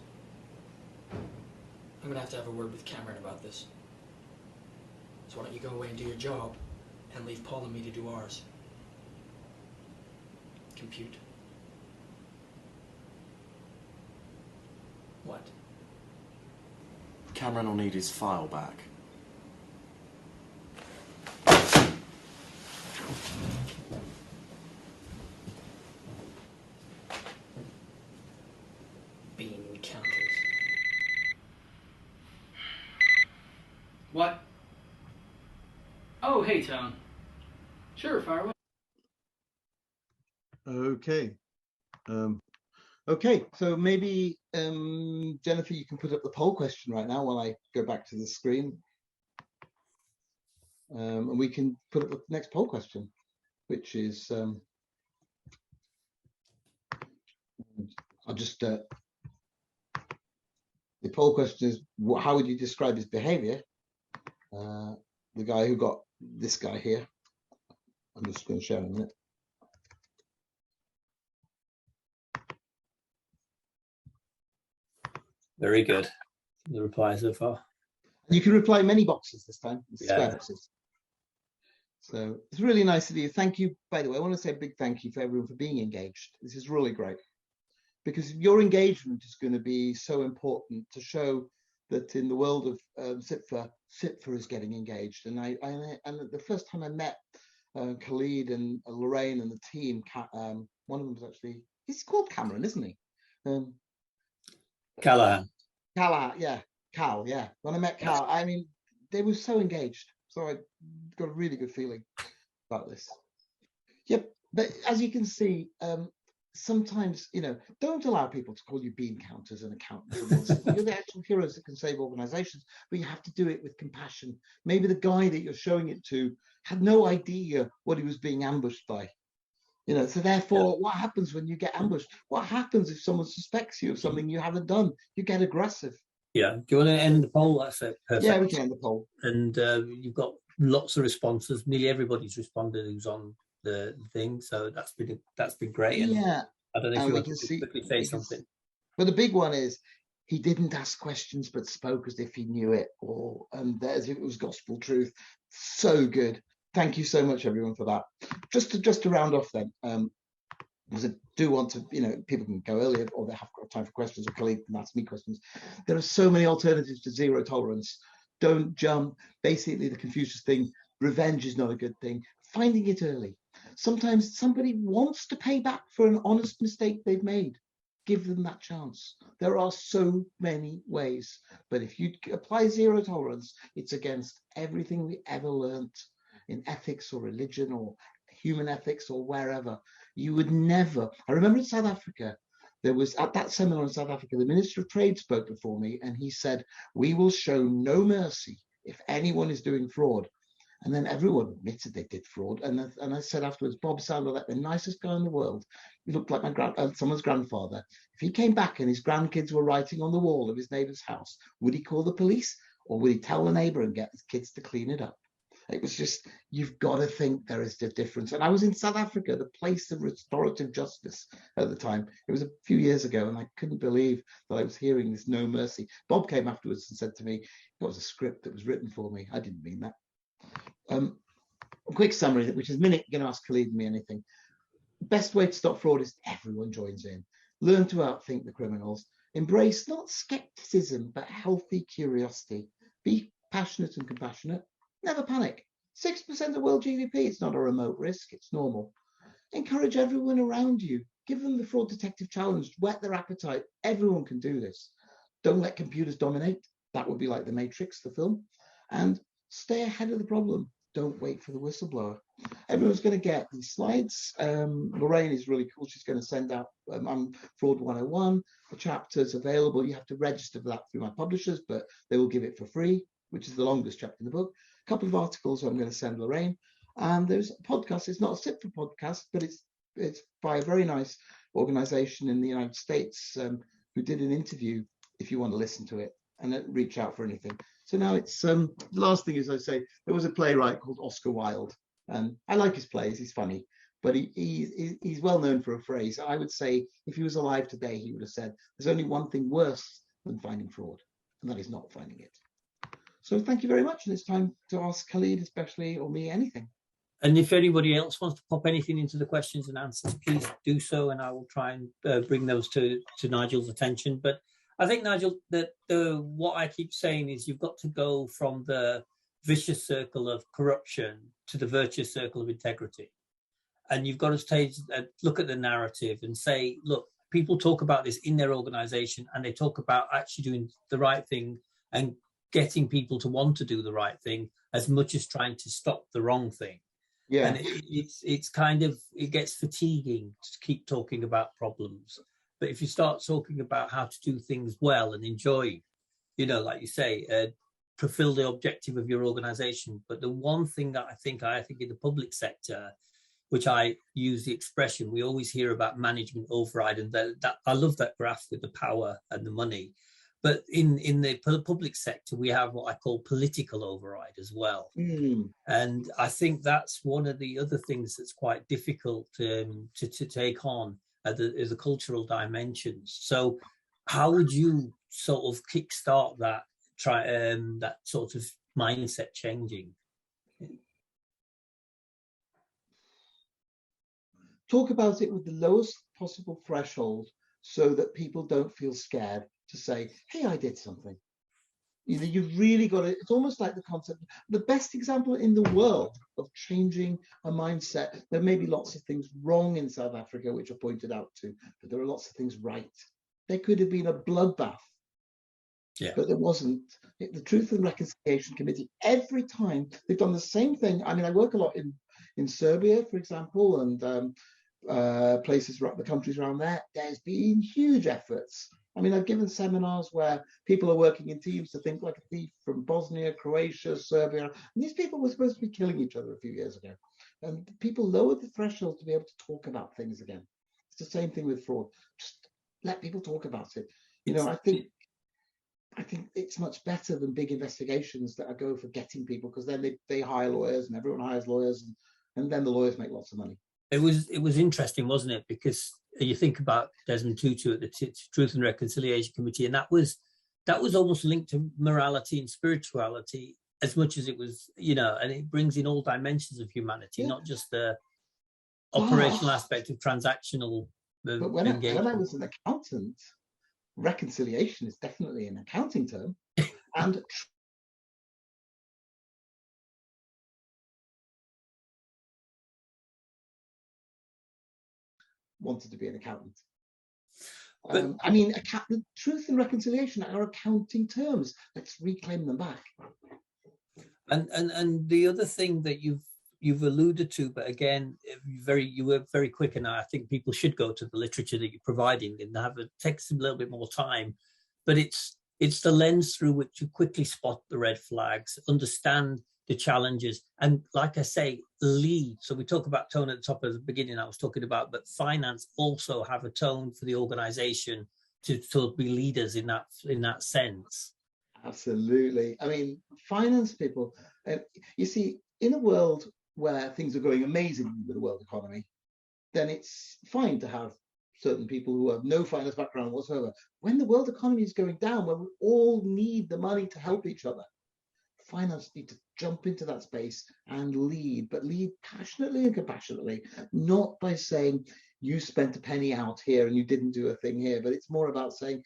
I'm going to have a word with Cameron about this. So why don't you go away and do your job, and leave Paul and me to do ours. Compute. What? Cameron will need his file back. Bean counters. What? Oh, hey, Tone. Sure, fire away. Okay. Okay, so maybe Jennifer, you can put up the poll question right now while I go back to the screen. And we can put up the next poll question, which is, I'll just, the poll question is, how would you describe his behavior? The guy who got this guy here. I'm just going to share in a minute. Very good. The reply so far. You can reply many boxes this time, square Yeah. boxes. So it's really nice of you. Thank you. By the way, I want to say a big thank you for everyone for being engaged. This is really great because your engagement is going to be so important to show that in the world of SIPFA is getting engaged. And and the first time I met Khalid and Lorraine and the team, one of them was actually, he's called Cameron, isn't he? Callahan. Yeah, Cal, yeah. When I met Cal, I mean, they were so engaged. So I got a really good feeling about this. Yep, but as you can see, sometimes, you know, don't allow people to call you bean counters and accountants. You're the actual heroes that can save organizations, but you have to do it with compassion. Maybe the guy that you're showing it to had no idea what he was being ambushed by. You know, so therefore, what happens when you get ambushed? What happens if someone suspects you of something you haven't done? You get aggressive. Yeah. Do you want to end the poll? That's it. Perfect. Yeah, we can end the poll. And you've got lots of responses. Nearly everybody's responded who's on the thing. So that's been great. And yeah. I don't know if you want to quickly say something. But the big one is he didn't ask questions but spoke as if he knew it, and as if it was gospel truth. So good. Thank you so much, everyone, for that. Just to round off then, because I do want to, you know, people can go earlier or they have got time for questions, or Khalid can ask me questions. There are so many alternatives to zero tolerance. Don't jump. Basically, the Confucius thing, revenge is not a good thing. Finding it early. Sometimes somebody wants to pay back for an honest mistake they've made. Give them that chance. There are so many ways. But if you apply zero tolerance, it's against everything we ever learned in ethics or religion or human ethics or wherever. You would never. I remember in South Africa, there was at that seminar in South Africa, the Minister of Trade spoke before me and he said, we will show no mercy if anyone is doing fraud. And then everyone admitted they did fraud. And I said afterwards, Bob sounded like the nicest guy in the world. He looked like someone's grandfather. If he came back and his grandkids were writing on the wall of his neighbor's house, would he call the police or would he tell the neighbor and get his kids to clean it up? It was just, you've got to think there is a difference. And I was in South Africa, the place of restorative justice at the time. It was a few years ago, and I couldn't believe that I was hearing this no mercy. Bob came afterwards and said to me, it was a script that was written for me. I didn't mean that. A quick summary, which is minute, you're going to ask Khalid me anything. Best way to stop fraud is everyone joins in. Learn to outthink the criminals. Embrace not skepticism, but healthy curiosity. Be passionate and compassionate. Never panic. 6% of world GDP, it's not a remote risk, it's normal. Encourage everyone around you. Give them the fraud detective challenge, whet their appetite. Everyone can do this. Don't let computers dominate. That would be like The Matrix, the film. And stay ahead of the problem. Don't wait for the whistleblower. Everyone's going to get these slides. Lorraine is really cool. She's going to send out Fraud 101. The chapter's available. You have to register for that through my publishers, but they will give it for free, which is the longest chapter in the book. A couple of articles I'm going to send Lorraine. And there's a podcast. It's not a SIPFA podcast, but it's by a very nice organization in the United States who did an interview, if you want to listen to it, and reach out for anything. So now it's the last thing is, I say, there was a playwright called Oscar Wilde, and I like his plays. He's funny, but he's well known for a phrase. I would say if he was alive today, he would have said, "There's only one thing worse than finding fraud, and that is not finding it." So thank you very much, and it's time to ask Khalid, especially, or me, anything. And if anybody else wants to pop anything into the questions and answers, please do so, and I will try and bring those to Nigel's attention. But I think, Nigel, that what I keep saying is you've got to go from the vicious circle of corruption to the virtuous circle of integrity. And you've got to look at the narrative and say, look, people talk about this in their organization, and they talk about actually doing the right thing and getting people to want to do the right thing as much as trying to stop the wrong thing. Yeah. And it's kind of, it gets fatiguing to keep talking about problems. But if you start talking about how to do things well and enjoy, like you say, fulfill the objective of your organization. But the one thing that I think in the public sector, which I use the expression, we always hear about management override, and that I love that graph with the power and the money. But in the public sector, we have what I call political override as well. Mm. And I think that's one of the other things that's quite difficult to take on is the cultural dimensions. So how would you sort of kickstart that sort of mindset changing? Talk about it with the lowest possible threshold so that people don't feel scared to say, hey, I did something. You've really got to, it's almost like the concept, the best example in the world of changing a mindset. There may be lots of things wrong in South Africa, which are pointed out to, but there are lots of things right. There could have been a bloodbath, but there wasn't. The Truth and Reconciliation Committee, every time they've done the same thing. I mean, I work a lot in Serbia, for example, and places, the countries around there. There's been huge efforts. I mean, I've given seminars where people are working in teams to think like a thief from Bosnia, Croatia, Serbia. And these people were supposed to be killing each other a few years ago. And people lowered the threshold to be able to talk about things again. It's the same thing with fraud. Just let people talk about it. I think it's much better than big investigations that go for getting people, because then they hire lawyers and everyone hires lawyers, and then the lawyers make lots of money. It was interesting, wasn't it? Because you think about Desmond Tutu at the Truth and Reconciliation Committee, and that was almost linked to morality and spirituality as much as it was, and it brings in all dimensions of humanity, not just the operational aspect of transactional but when I was an accountant, reconciliation is definitely an accounting term, and wanted to be an accountant. I mean, Truth and Reconciliation are accounting terms. Let's reclaim them back. And the other thing that you've alluded to, but again, you were very quick, and I think people should go to the literature that you're providing and takes a little bit more time. But it's the lens through which you quickly spot the red flags, understand the challenges, and like I say, lead. So we talk about tone at the top of the beginning. I was talking about, but finance also have a tone for the organization to sort of be leaders in that sense. Absolutely. I mean, finance people. You see, in a world where things are going amazingly with the world economy, then it's fine to have certain people who have no finance background whatsoever. When the world economy is going down, when we all need the money to help each other, finance need to jump into that space and lead, but lead passionately and compassionately, not by saying you spent a penny out here and you didn't do a thing here, but it's more about saying,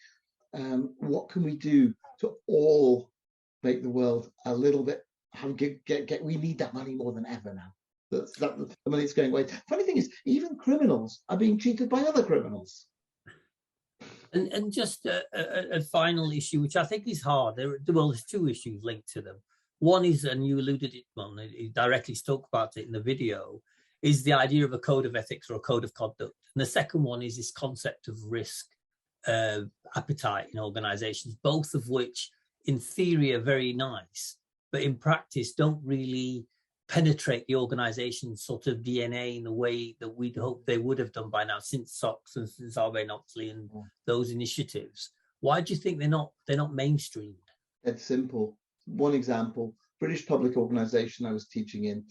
what can we do to all make the world a little bit, we need that money more than ever now. The money is going away. Funny thing is, even criminals are being cheated by other criminals. And just a final issue, which I think is hard. There's two issues linked to them. One is, and you alluded it, well, you directly spoke about it in the video, is the idea of a code of ethics or a code of conduct. And the second one is this concept of risk appetite in organizations, both of which in theory are very nice, but in practice don't really penetrate the organization's sort of DNA in the way that we'd hope they would have done by now, since SOX and since Sarbanes-Oxley and those initiatives. Why do you think they're not mainstreamed? It's simple. One example, British public organization I was teaching in.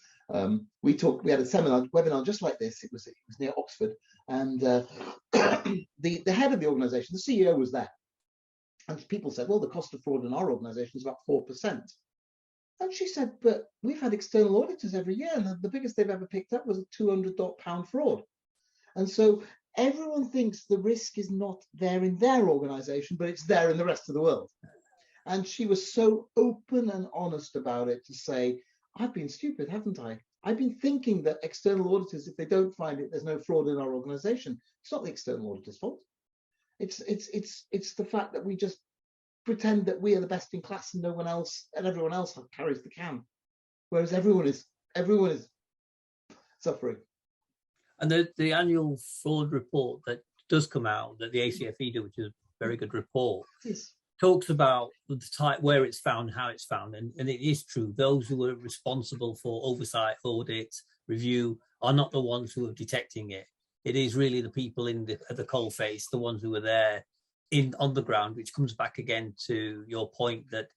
We had a webinar just like this. It was near Oxford, and the head of the organization, the CEO, was there. And people said, well, the cost of fraud in our organization is about 4%. And she said, but we've had external auditors every year, and the biggest they've ever picked up was a £200 fraud. And so everyone thinks the risk is not there in their organization, but it's there in the rest of the world. And she was so open and honest about it to say, I've been stupid, haven't I? I've been thinking that external auditors, if they don't find it, there's no fraud in our organization. It's not the external auditor's fault. It's the fact that we just pretend that we are the best in class and no one else and everyone else carries the can, whereas everyone is suffering. And the annual fraud report that does come out, that the ACFE do, which is a very good report, talks about the type, where it's found, how it's found, and it is true. Those who are responsible for oversight, audit, review are not the ones who are detecting it. It is really the people at the coalface, the ones who are there on the ground, which comes back again to your point that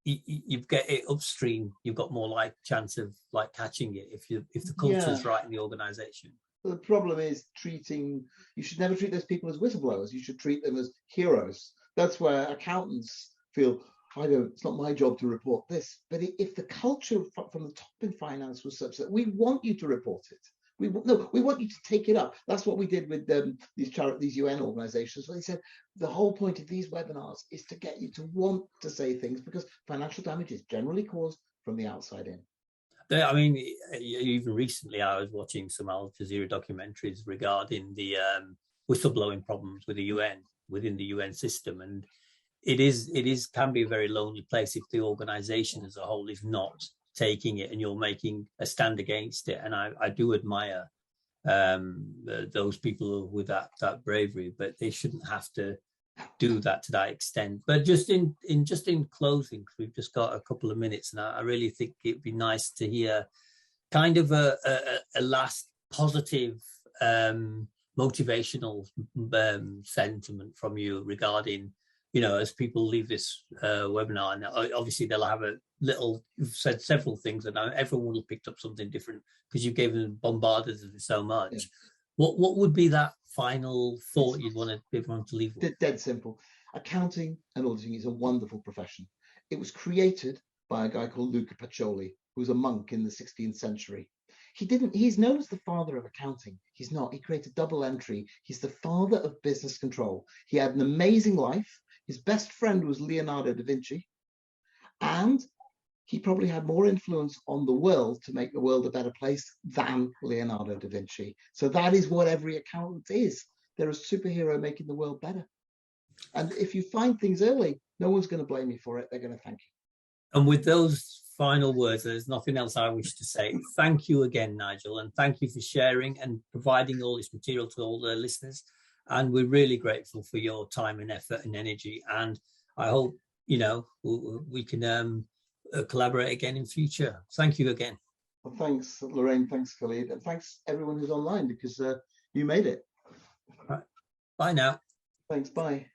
you get it upstream, you've got more chance of catching it if the culture's right in the organization. The problem is you should never treat those people as whistleblowers. You should treat them as heroes. That's where accountants feel, it's not my job to report this. But if the culture from the top in finance was such that we want you to report it, we want you to take it up. That's what we did with these UN organizations, where they said the whole point of these webinars is to get you to want to say things, because financial damage is generally caused from the outside in. I mean, even recently I was watching some Al Jazeera documentaries regarding the whistleblowing problems with the UN, within the UN system, and it can be a very lonely place if the organization as a whole is not taking it and you're making a stand against it. And I do admire those people with that bravery, but they shouldn't have to do that to that extent. But just in closing, because we've just got a couple of minutes, and I really think it'd be nice to hear kind of a last positive motivational sentiment from you regarding, as people leave this webinar, and obviously they'll have you've said several things, and everyone will have picked up something different because you gave them bombarded with so much. Yeah. What would be that final thought you'd want everyone to leave with? Dead simple. Accounting and auditing is a wonderful profession. It was created by a guy called Luca Pacioli, who was a monk in the 16th century. He's known as the father of accounting. He's not. He created double entry. He's the father of business control. He had an amazing life. His best friend was Leonardo da Vinci. And he probably had more influence on the world to make the world a better place than Leonardo da Vinci. So that is what every accountant is. They're a superhero making the world better. And if you find things early, no one's going to blame you for it. They're going to thank you. And with those final words, there's nothing else I wish to say. Thank you again, Nigel, and thank you for sharing and providing all this material to all the listeners. And we're really grateful for your time and effort and energy. And I hope, we can collaborate again in future. Thank you again. Well, thanks, Lorraine. Thanks, Khalid. And thanks everyone who's online, because you made it. All right. Bye now. Thanks. Bye.